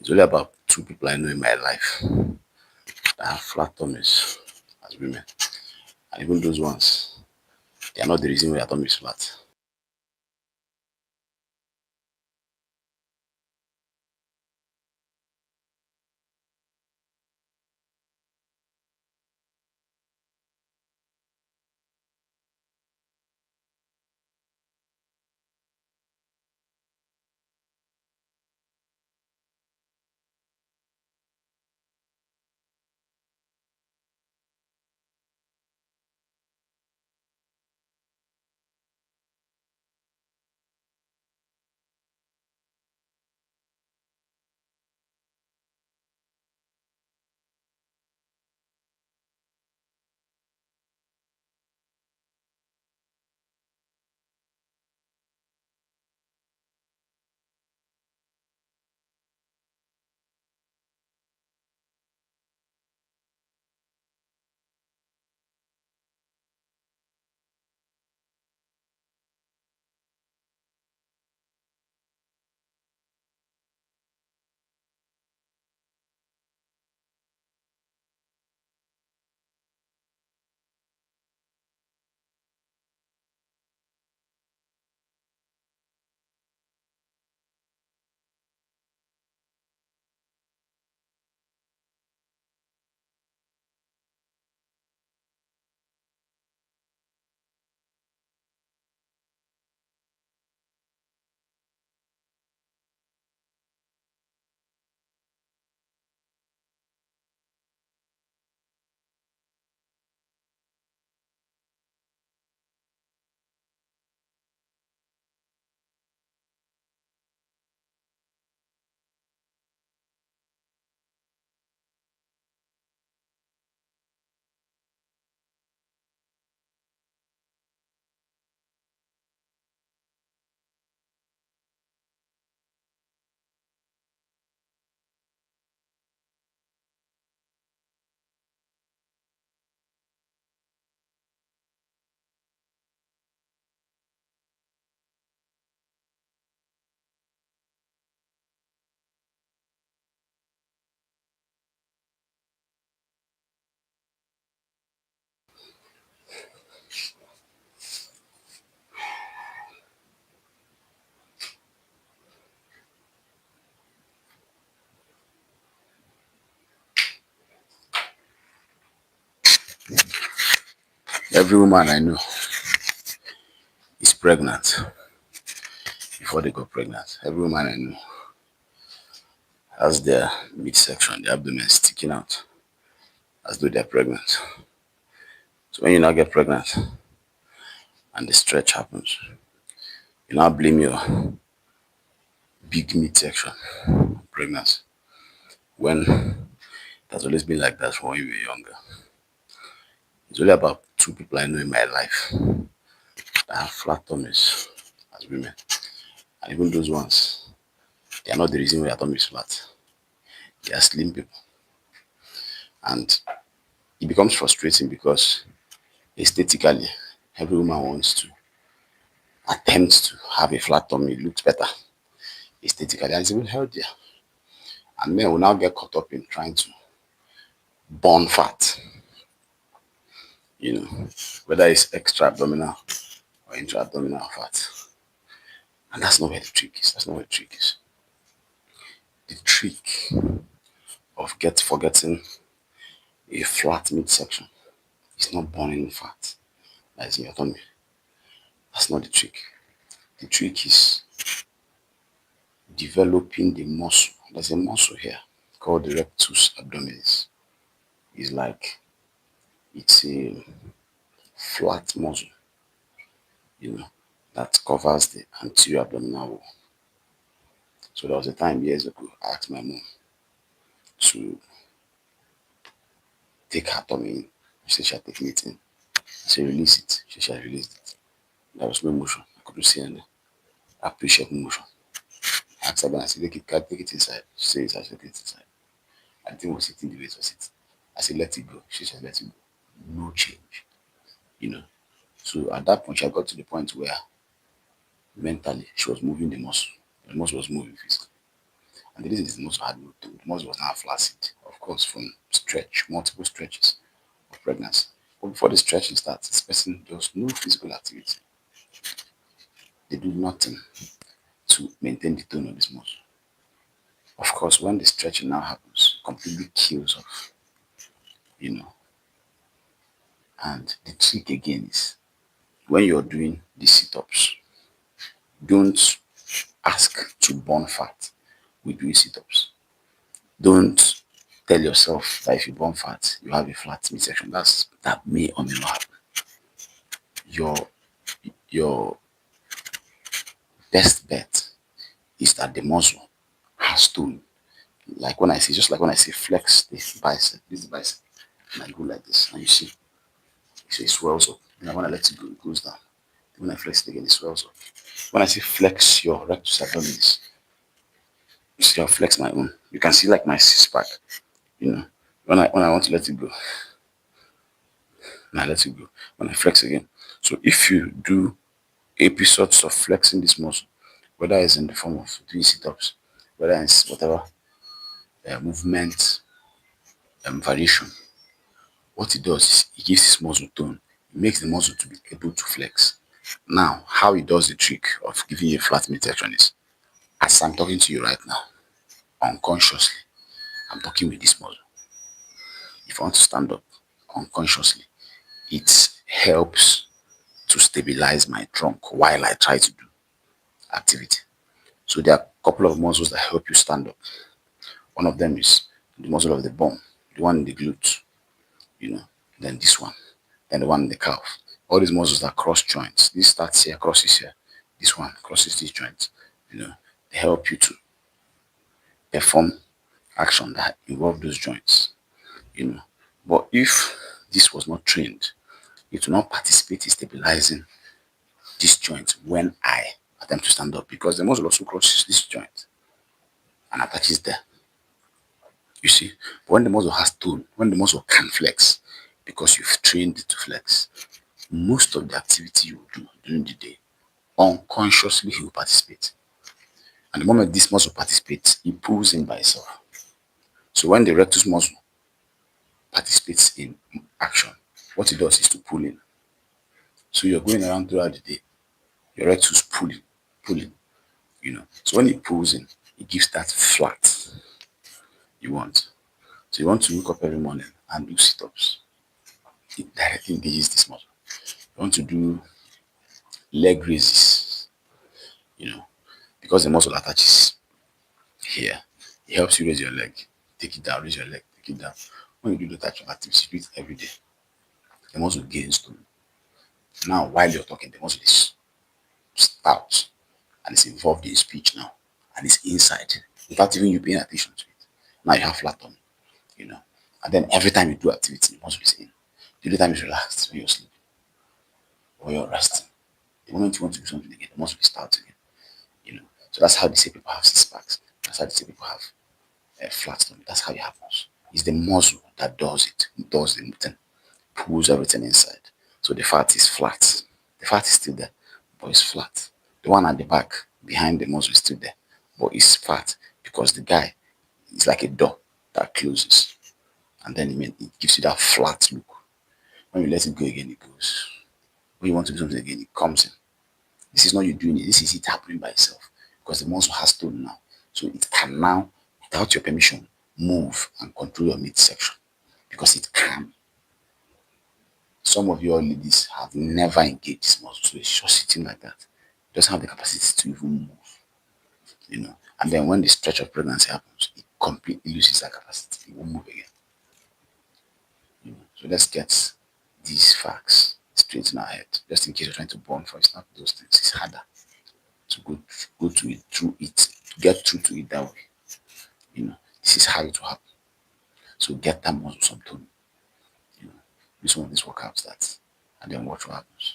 It's only about two people I know in my life that have flat tummies as women. And even those ones, they are not the reason why your tummy is flat. Every woman I know is pregnant before they got pregnant. Every woman I know has their midsection, their abdomen sticking out as though they're pregnant. So when you now get pregnant and the stretch happens, you now blame your big midsection on pregnancy when it has always been like that from when you were younger. It's only about two people I know in my life that have flat tummies as women. And even those ones, they are not the reason why your tummy is flat. They are slim people. And it becomes frustrating because aesthetically, every woman wants to attempt to have a flat tummy. It looks better aesthetically and it's even healthier. And men will now get caught up in trying to burn fat, you know, whether it's extra abdominal or intra abdominal fat. And that's not where the trick is. That's not where the trick is. The trick of forgetting a flat midsection is not burning fat that is in your tummy. That's not the trick. The trick is developing the muscle. There's a muscle here called the rectus abdominis. It's like it's a flat muscle, you know, that covers the anterior abdominal wall. So there was a time years ago I asked my mom to take her tummy in. She said she had taken it in. I said release it. She said she had released it. There was no motion. I couldn't see any appreciable motion. I asked her again, I said, take it inside. She said, yes, I should take it inside. I didn't was sitting the way it was sitting. I said, let it go. She said, let it go. No change. You know. So at that point, she had got to the point where mentally she was moving the muscle. The muscle was moving physically. And the reason is the muscle had no tone. The muscle was now flaccid, of course, from multiple stretches of pregnancy. But before the stretching starts, this person does no physical activity. They do nothing to maintain the tone of this muscle. Of course, when the stretching now happens, completely kills off, you know. And the trick again is when you're doing the sit-ups, don't ask to burn fat with doing sit-ups. Don't tell yourself that if you burn fat, you have a flat midsection. That may or may not happen. Your your best bet is that the muscle has tone. Just like when I say flex the bicep, this is the bicep, and I go like this, and you see, so it swells up. And when I let it go, it goes down. When I flex it again, it swells up. When I say flex your rectus abdominis, you see, I flex my own. You can see like my six pack, you know. When I want to let it go, and I let it go. When I flex again. So if you do episodes of flexing this muscle, whether it's in the form of doing sit-ups, whether it's whatever movement variation, what it does is it gives this muscle tone. It makes the muscle to be able to flex. Now, how it does the trick of giving you a flat midsection is, as I'm talking to you right now, unconsciously, I'm talking with this muscle. If I want to stand up unconsciously, it helps to stabilize my trunk while I try to do activity. So there are a couple of muscles that help you stand up. One of them is the muscle of the bum, the one in the glute, then this one, then the one in the calf. All these muscles are cross joints. This starts here, crosses here. This one crosses these joints. They help you to perform action that involve those joints. You know, but if this was not trained, it will not participate in stabilizing this joint when I attempt to stand up because the muscle also crosses this joint and attaches there. You see, but when the muscle has tone, when the muscle can flex, because you've trained it to flex, most of the activity you do during the day, unconsciously he will participate. And the moment this muscle participates, it pulls in by itself. So when the rectus muscle participates in action, what it does is to pull in. So you're going around throughout the day, your rectus pulling. So when it pulls in, it gives that flat you want. So you want to wake up every morning and do sit-ups. It directly engages this muscle. You want to do leg raises, you know, because the muscle attaches here. It helps you raise your leg. Take it down, raise your leg, take it down. When you do the type of activity, you do it every day. The muscle gains tone. Now, while you're talking, the muscle is stout and it's involved in speech now. And it's inside without even you paying attention to it. Now you have flat tongue. And then every time you do activity, the muscle is in. The only time is relaxed when you're sleeping or you're resting. The moment you want to do something again, the muscle is stout again. So that's how they say people have six packs. That's how they say people have a flat stomach. That's how it happens. It's the muscle that does it, does the thing, pulls everything inside. So the fat is flat. The fat is still there, but it's flat. The one at the back behind the muscle is still there, but it's fat because the guy is like a door that closes, and then it gives you that flat look. When you let it go again, it goes. When you want to do something again, it comes in. This is not you doing it. This is it happening by itself because the muscle has tone now. So it can now, without your permission, move and control your midsection because it can. Some of your ladies have never engaged this muscle, so it's just sitting like that. It doesn't have the capacity to even move. And then when the stretch of pregnancy happens, it completely loses that capacity. It won't move again. So let's get these facts straight in our head, just in case you're trying to burn for it's not those things. It's harder to go to it through it, to get through to it that way. This is how it will happen. So get that muscle some tone. Do some of these workouts and then watch what happens.